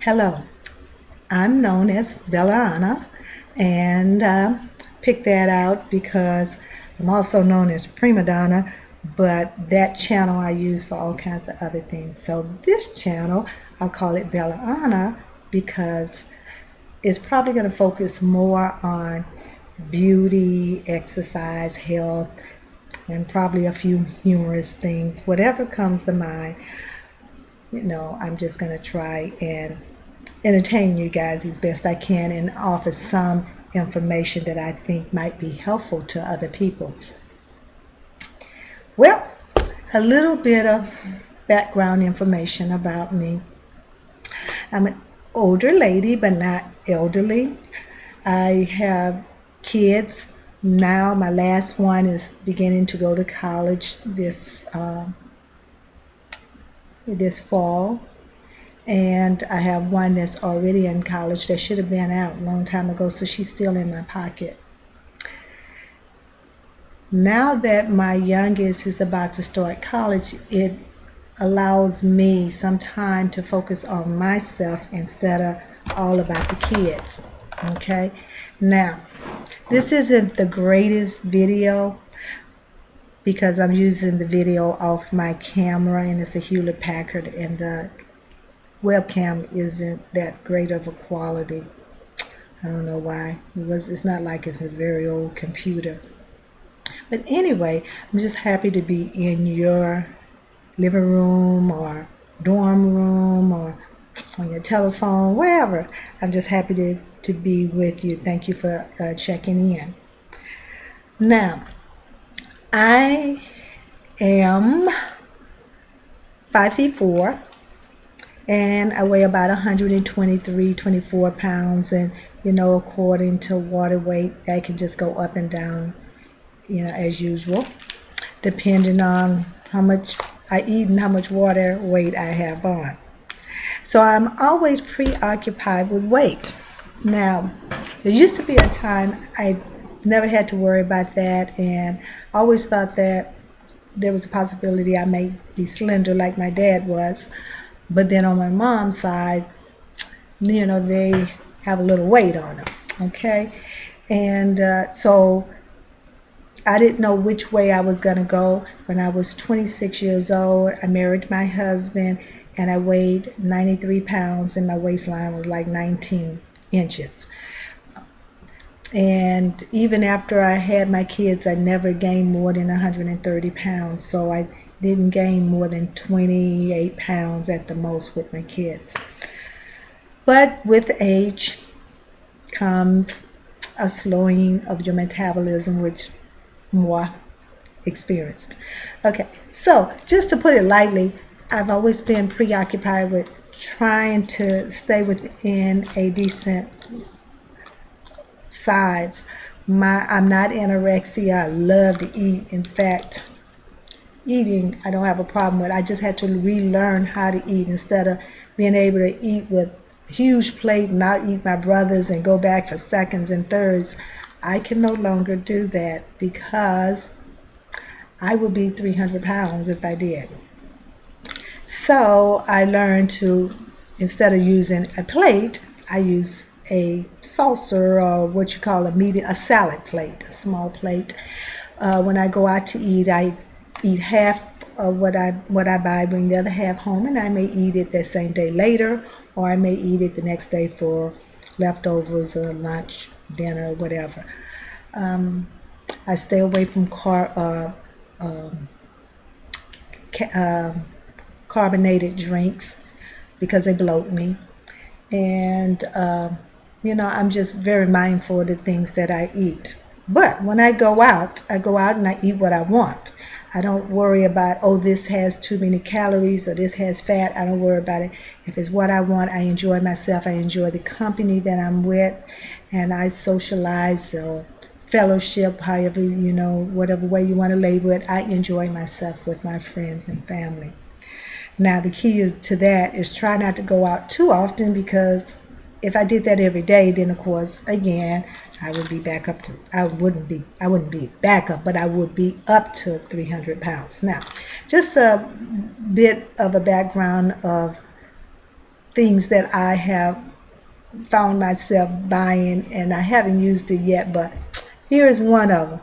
Hello, I'm known as Bella Anna, and picked that out because I'm also known as Prima Donna, but that channel I use for all kinds of other things. So this channel, I'll call it Bella Anna because it's probably going to focus more on beauty, exercise, health, and probably a few humorous things. Whatever comes to mind, I'm just going to try and entertain you guys as best I can and offer some information that I think might be helpful to other people. Well, a little bit of background information about me. I'm an older lady, but not elderly. I have kids now. My last one is beginning to go to college this fall, and I have one that's already in college that should have been out a long time ago, so she's still in my pocket. Now that my youngest is about to start college, it allows me some time to focus on myself instead of all about the kids. Okay? Now, this isn't the greatest video because I'm using the video off my camera and it's a Hewlett Packard and the webcam isn't that great of a quality. I don't know why. It's not like it's a very old computer. But anyway, I'm just happy to be in your living room or dorm room or on your telephone, wherever. I'm just happy to be with you. Thank you for checking in. Now, I am 5'4", and I weigh about 123, 24 pounds. And, according to water weight, that can just go up and down, as usual, depending on how much I eat and how much water weight I have on. So I'm always preoccupied with weight. Now, there used to be a time I never had to worry about that, and I always thought that there was a possibility I may be slender like my dad was. But then on my mom's side, they have a little weight on them, okay? And so I didn't know which way I was going to go. When I was 26 years old, I married my husband, and I weighed 93 pounds, and my waistline was like 19 inches. And even after I had my kids, I never gained more than 130 pounds. So I didn't gain more than 28 pounds at the most with my kids. But with age comes a slowing of your metabolism, which more experienced. Okay, so just to put it lightly, I've always been preoccupied with trying to stay within a decent size. I'm not anorexia. I love to eat. In fact, eating I don't have a problem with. I just had to relearn how to eat instead of being able to eat with a huge plate and not eat my brothers and go back for seconds and thirds. I can no longer do that because I would be 300 pounds if I did. So I learned to, instead of using a plate, I use a saucer, or what you call a salad plate, a small plate. When I go out to eat, I eat half of what I buy, bring the other half home, and I may eat it that same day later, or I may eat it the next day for leftovers or lunch, dinner, whatever. I stay away from carbonated drinks because they bloat me. And, I'm just very mindful of the things that I eat. But when I go out and I eat what I want. I don't worry about, this has too many calories or this has fat. I don't worry about it. If it's what I want, I enjoy myself. I enjoy the company that I'm with, and I socialize or fellowship, however, whatever way you want to label it. I enjoy myself with my friends and family. Now, the key to that is try not to go out too often, because if I did that every day, then of course, again, I would be back up to, I wouldn't be back up, but I would be up to 300 pounds. Now, just a bit of a background of things that I have found myself buying, and I haven't used it yet, but here is one of them.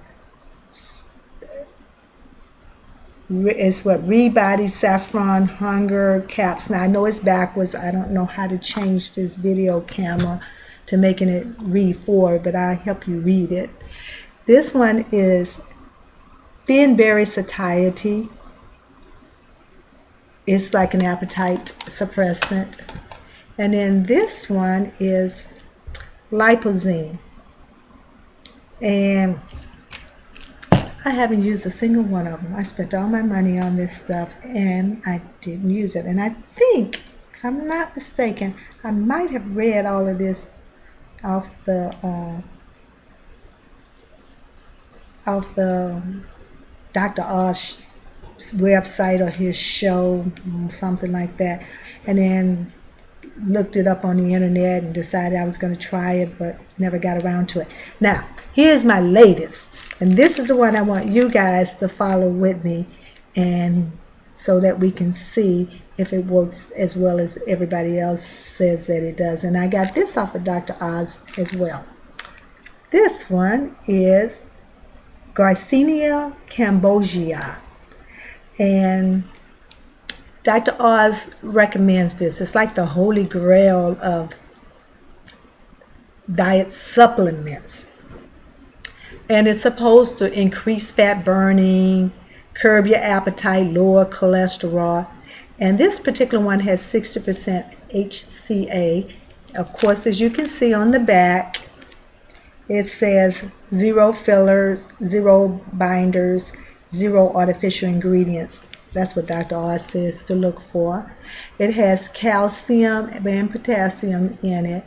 It's what, Rebody Saffron Hunger Caps. Now I know it's backwards. I don't know how to change this video camera to making it read forward, but I'll help you read it. This one is Thin Berry Satiety. It's like an appetite suppressant. And then this one is Lipozene. And I haven't used a single one of them. I spent all my money on this stuff and I didn't use it. And I think, if I'm not mistaken, I might have read all of this off the Dr. Oz website or his show, something like that. And then looked it up on the internet and decided I was going to try it, but never got around to it. Now, here's my latest. And this is the one I want you guys to follow with me, and so that we can see if it works as well as everybody else says that it does. And I got this off of Dr. Oz as well. This one is Garcinia Cambogia. And Dr. Oz recommends this. It's like the holy grail of diet supplements. And it's supposed to increase fat burning, curb your appetite, lower cholesterol. And this particular one has 60% HCA. Of course, as you can see on the back, it says 0 fillers, 0 binders, 0 artificial ingredients. That's what Dr. Oz says to look for. It has calcium and potassium in it.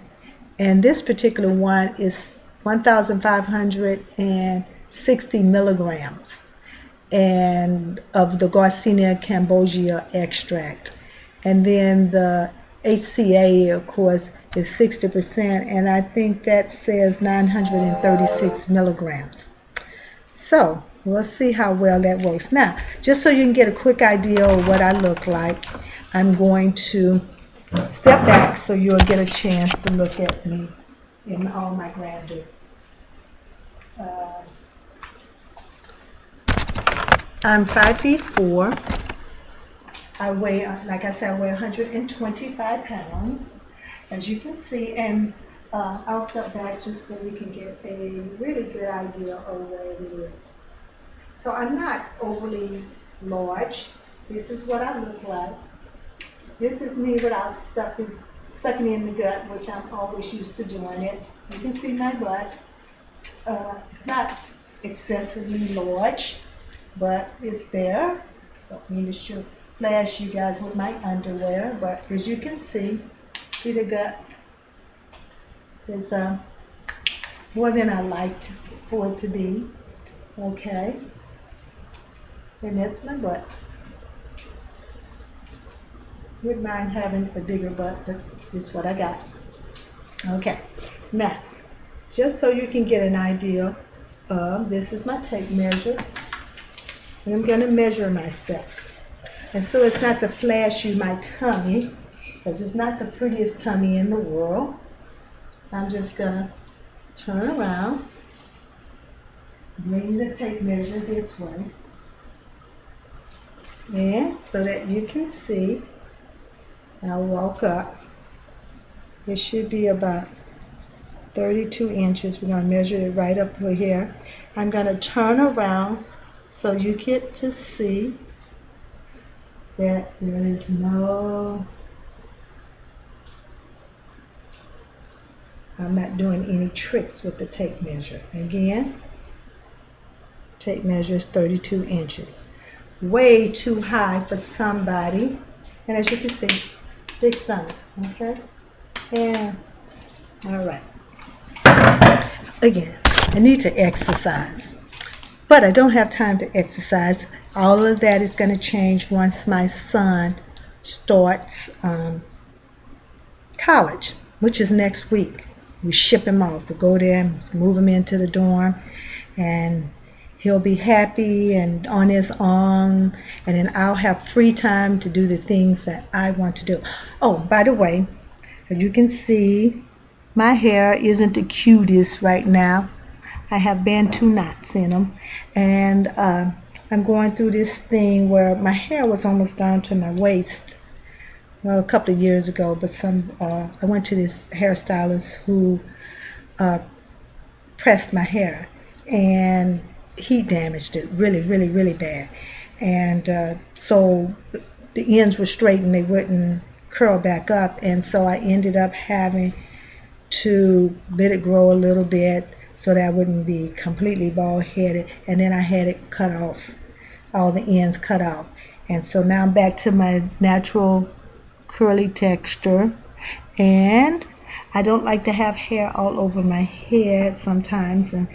And this particular one is 1,560 milligrams and of the Garcinia Cambogia Extract. And then the HCA, of course, is 60%, and I think that says 936 milligrams. So we'll see how well that works. Now, just so you can get a quick idea of what I look like, I'm going to step back so you'll get a chance to look at me in all my grandeur. I'm 5'4". I weigh, like I said, I weigh 125 pounds, as you can see, and I'll step back just so we can get a really good idea of where it is. So I'm not overly large. This is what I look like. This is me without sucking in the gut, which I'm always used to doing it. You can see my butt. It's not excessively large, but it's there. Don't mean to flash you guys with my underwear, but as you can see the gut is more than I liked for it to be. Okay, and that's my butt. Wouldn't mind having a bigger butt, but this is what I got. Okay, now, just so you can get an idea, this is my tape measure, and I'm going to measure myself. And so it's not to flash you my tummy, because it's not the prettiest tummy in the world. I'm just going to turn around, bring the tape measure this way, and so that you can see, I'll walk up. It should be about 32 inches. We're going to measure it right up here. I'm going to turn around so you get to see that there is no, I'm not doing any tricks with the tape measure. Again, tape measure is 32 inches. Way too high for somebody. And as you can see, big stomach, okay? Yeah, all right. Again, I need to exercise, but I don't have time to exercise. All of that is going to change once my son starts college, which is next week. We ship him off. We go there and move him into the dorm, and he'll be happy and on his own, and then I'll have free time to do the things that I want to do. Oh, by the way, as you can see, my hair isn't the cutest right now. I have Bantu knots in them, and I'm going through this thing where my hair was almost down to my waist, well, a couple of years ago, but I went to this hairstylist who pressed my hair, and he damaged it really, really, really bad. And so the ends were straight and they wouldn't curl back up, and so I ended up having to let it grow a little bit so that I wouldn't be completely bald headed, and then I had it cut off, all the ends cut off. And so now I'm back to my natural curly texture, and I don't like to have hair all over my head sometimes, and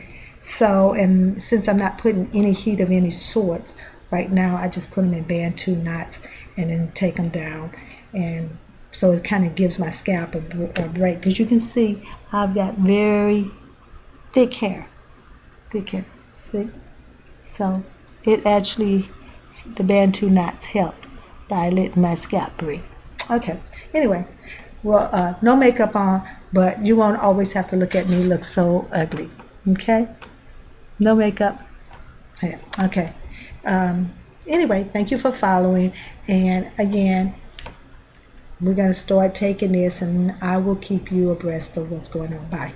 since I'm not putting any heat of any sorts right now, I just put them in Bantu knots and then take them down, and so it kind of gives my scalp a break, because you can see I've got very thick hair, see? So it actually, the Bantu knots help by letting my scalp breathe. Okay, anyway, well, no makeup on, but you won't always have to look at me look so ugly, okay? No makeup. Yeah, okay. Anyway, thank you for following, and again, we're going to start taking this, and I will keep you abreast of what's going on. Bye.